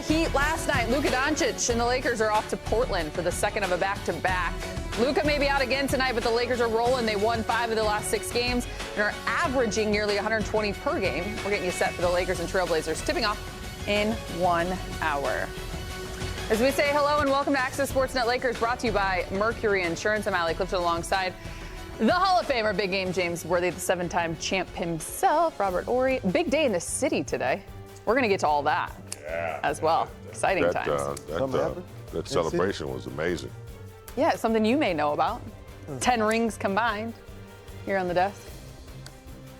Heat last night. Luka Doncic and the Lakers are off to Portland for the second of a back-to-back. Luka may be out again tonight, but the Lakers are rolling. They won 5 of the last 6 games and are averaging nearly 120 per game. We're getting you set for the Lakers and Trailblazers, tipping off in 1 hour. As we say hello and welcome to Access Sportsnet Lakers, brought to you by Mercury Insurance. I'm Allie Clifton alongside the Hall of Famer, Big Game James Worthy, the 7-time champ himself, Robert Horry. Big day in the city today. We're going to get to all that as well. Exciting times. That celebration was amazing. Yeah, it's something you may know about. 10 rings combined here on the desk.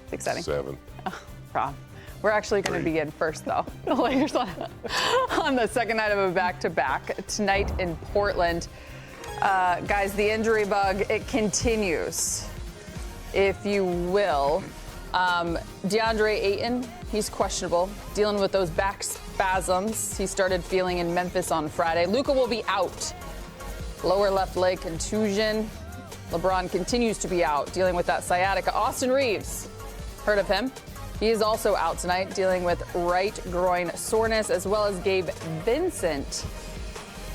It's exciting. 7. Oh, Rob. We're actually going to begin first, though. The Lakers on the second night of a back-to-back tonight in Portland. Guys, the injury bug, it continues, if you will. DeAndre Ayton, he's questionable, dealing with those back spasms he started feeling in Memphis on Friday. Luka will be out. Lower left leg contusion. LeBron continues to be out, dealing with that sciatica. Austin Reeves, heard of him? He is also out tonight, dealing with right groin soreness, as well as Gabe Vincent,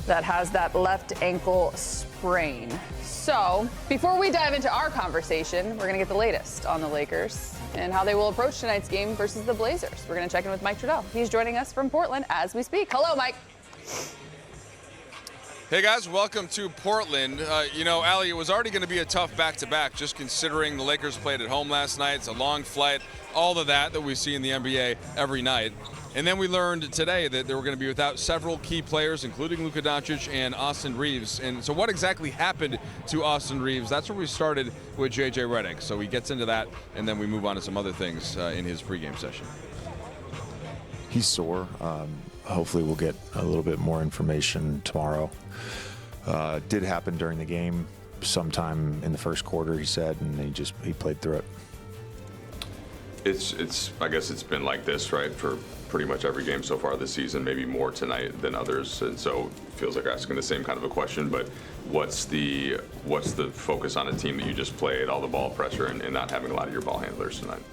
that has that left ankle sprain. So, before we dive into our conversation, we're going to get the latest on the Lakers and how they will approach tonight's game versus the Blazers. We're going to check in with Mike Trudell. He's joining us from Portland as we speak. Hello, Mike. Hey guys, welcome to Portland. Allie, it was already going to be a tough back-to-back, just considering the Lakers played at home last night. It's a long flight, all of that we see in the NBA every night. And then we learned today that they were going to be without several key players, including Luka Doncic and Austin Reeves. And so what exactly happened to Austin Reeves? That's where we started with J.J. Redick. So he gets into that, and then we move on to some other things in his pregame session. He's sore. Hopefully we'll get a little bit more information tomorrow. Did happen during the game sometime in the first quarter, he said, and he played through it. I guess it's been like this, right, for pretty much every game so far this season, maybe more tonight than others, and so it feels like asking the same kind of a question. But what's the focus on a team that you just played, all the ball pressure, and not having a lot of your ball handlers tonight?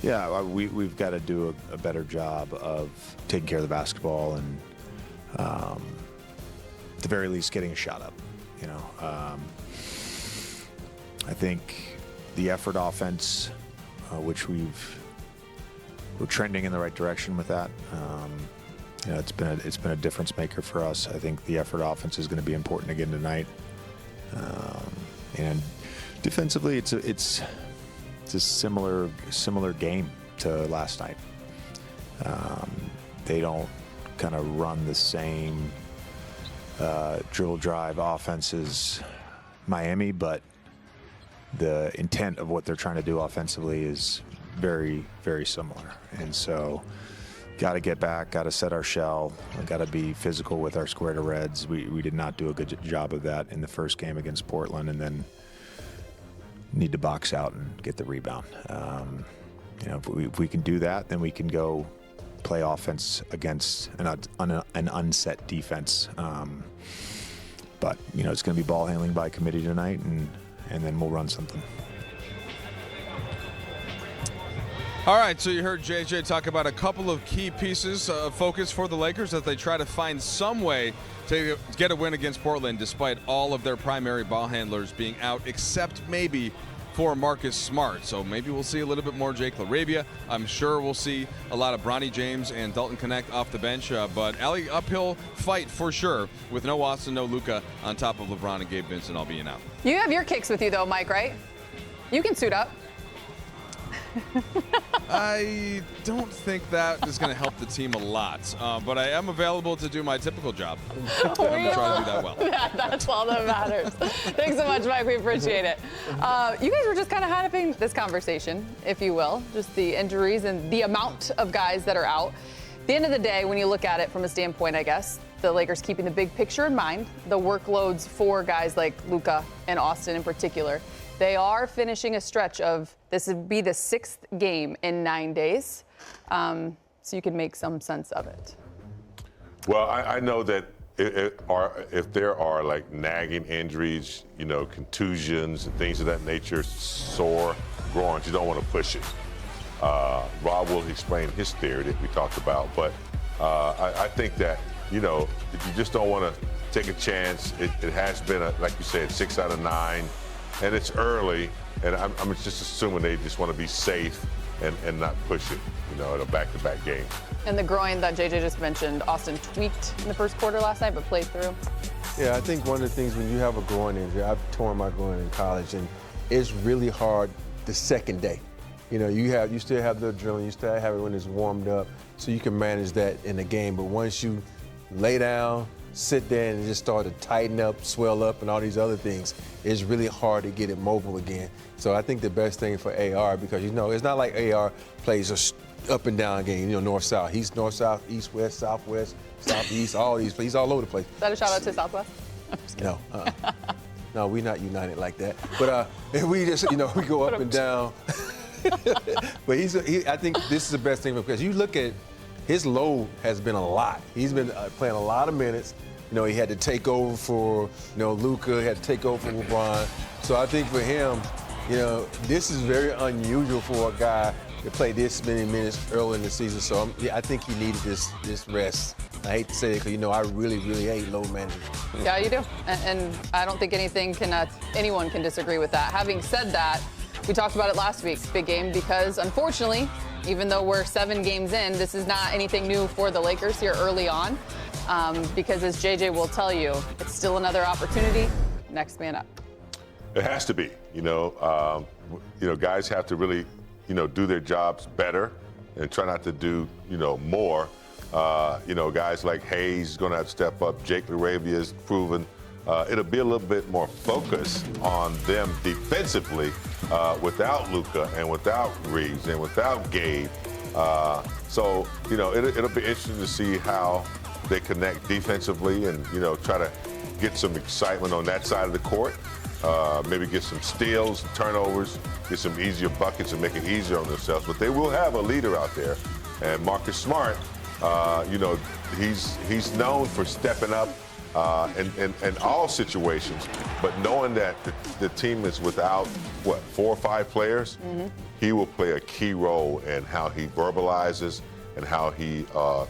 Yeah, we've got to do a better job of taking care of the basketball and, at the very least, getting a shot up. I think the effort offense, which we're trending in the right direction with that. It's been a difference maker for us. I think the effort offense is going to be important again tonight. And defensively, it's a similar game to last night. They don't kind of run the same dribble drive offenses Miami, but the intent of what they're trying to do offensively is very, very similar. And so got to get back, got to set our shell, got to be physical with our square to reds. We did not do a good job of that in the first game against Portland, and then need to box out and get the rebound. If we can do that, then we can go play offense against an unset defense. But it's going to be ball handling by committee tonight, and then we'll run something. All right, so you heard JJ talk about a couple of key pieces of focus for the Lakers as they try to find some way to get a win against Portland despite all of their primary ball handlers being out, except maybe for Marcus Smart. So maybe we'll see a little bit more Jake LaRavia. I'm sure we'll see a lot of Bronny James and Dalton Connect off the bench. But Allie, uphill fight for sure with no Austin, no Luka on top of LeBron and Gabe Vincent all being out. You have your kicks with you, though, Mike, right? You can suit up. I don't think that is going to help the team a lot, but I am available to do my typical job. I'm going to try to do that well. That's all that matters. Thanks so much, Mike. We appreciate it. You guys were just kind of hyping this conversation, if you will, just the injuries and the amount of guys that are out. At the end of the day, when you look at it from a standpoint, I guess, the Lakers keeping the big picture in mind, the workloads for guys like Luka and Austin in particular. They are finishing a stretch of, this would be the 6th game in 9 days, so you can make some sense of it. Well, I know that if there are like nagging injuries, contusions and things of that nature, sore groins, you don't want to push it. Rob will explain his theory that we talked about, but I think that, you know, if you just don't want to take a chance, it has been, like you said, 6 out of 9, and it's early, and I'm just assuming they just want to be safe and not push it, you know, at a back-to-back game. And the groin that JJ just mentioned, Austin tweaked in the first quarter last night, but played through. Yeah, I think one of the things when you have a groin injury, I've torn my groin in college, and it's really hard the second day. You know, you still have the adrenaline, you still have it when it's warmed up, so you can manage that in the game. But once you lay down, sit there, and just start to tighten up, swell up, and all these other things, it's really hard to get it mobile again. So I think the best thing for AR, because, you know, it's not like AR plays a up and down game, you know, north-south. He's north-south, east-west, southwest, southeast, all these. He's all over the place. Is that a shout-out to Southwest? I'm just kidding. No. No, we're not united like that. But we just, you know, we go up and down. But I think this is the best thing because you look at his load has been a lot. He's been playing a lot of minutes. You know, he had to take over for, you know, Luka, had to take over for LeBron. So I think for him, you know, this is very unusual for a guy to play this many minutes early in the season. So I think he needed this rest. I hate to say it because, you know, I really, really hate load management. Yeah, you do. And I don't think anyone can disagree with that. Having said that, we talked about it last week, big game, because unfortunately, even though we're 7 games in, this is not anything new for the Lakers here early on. Because as JJ will tell you, it's still another opportunity. Next man up. It has to be, you know, guys have to really, you know, do their jobs better and try not to do, you know, more. You know, guys like Hayes is going to have to step up. Jake LaRavia has proven it'll be a little bit more focus on them defensively without Luka and without Reeves and without Gabe. So, you know, it'll be interesting to see how they connect defensively and, you know, try to get some excitement on that side of the court. Maybe get some steals, turnovers, get some easier buckets and make it easier on themselves. But they will have a leader out there. And Marcus Smart, you know, he's known for stepping up in all situations. But knowing that the team is without, 4 or 5 players, he will play a key role in how he verbalizes and how he,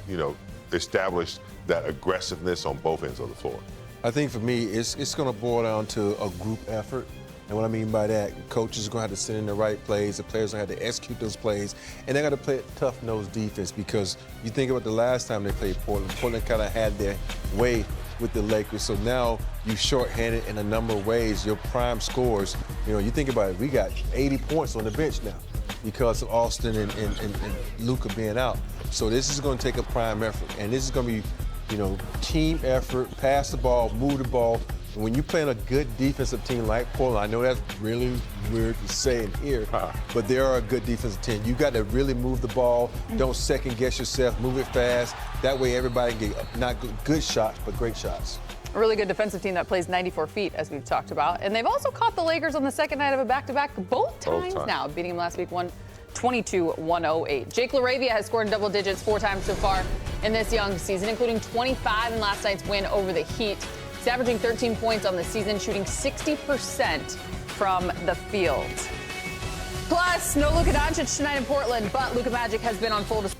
you know, establish that aggressiveness on both ends of the floor. I think for me, it's going to boil down to a group effort. And what I mean by that, coaches are going to have to send in the right plays, the players are going to have to execute those plays, and they're going to play tough-nosed defense because you think about the last time they played Portland. Portland kind of had their way with the Lakers, so now you shorthanded in a number of ways. Your prime scores, you know, you think about it, we got 80 points on the bench now because of Austin and Luka being out. So this is going to take a prime effort, and this is going to be, you know, team effort, pass the ball, move the ball. And when you're playing a good defensive team like Portland, I know that's really weird to say in here, but they are a good defensive team. You got to really move the ball. Don't second guess yourself. Move it fast. That way everybody can get not good shots, but great shots. A really good defensive team that plays 94 feet, as we've talked about. And they've also caught the Lakers on the second night of a back-to-back both times now, beating them last week 122-108. Jake LaRavia has scored in double digits 4 times so far in this young season, including 25 in last night's win over the Heat. He's averaging 13 points on the season, shooting 60% from the field. Plus, no Luka Doncic tonight in Portland, but Luka Magic has been on full display.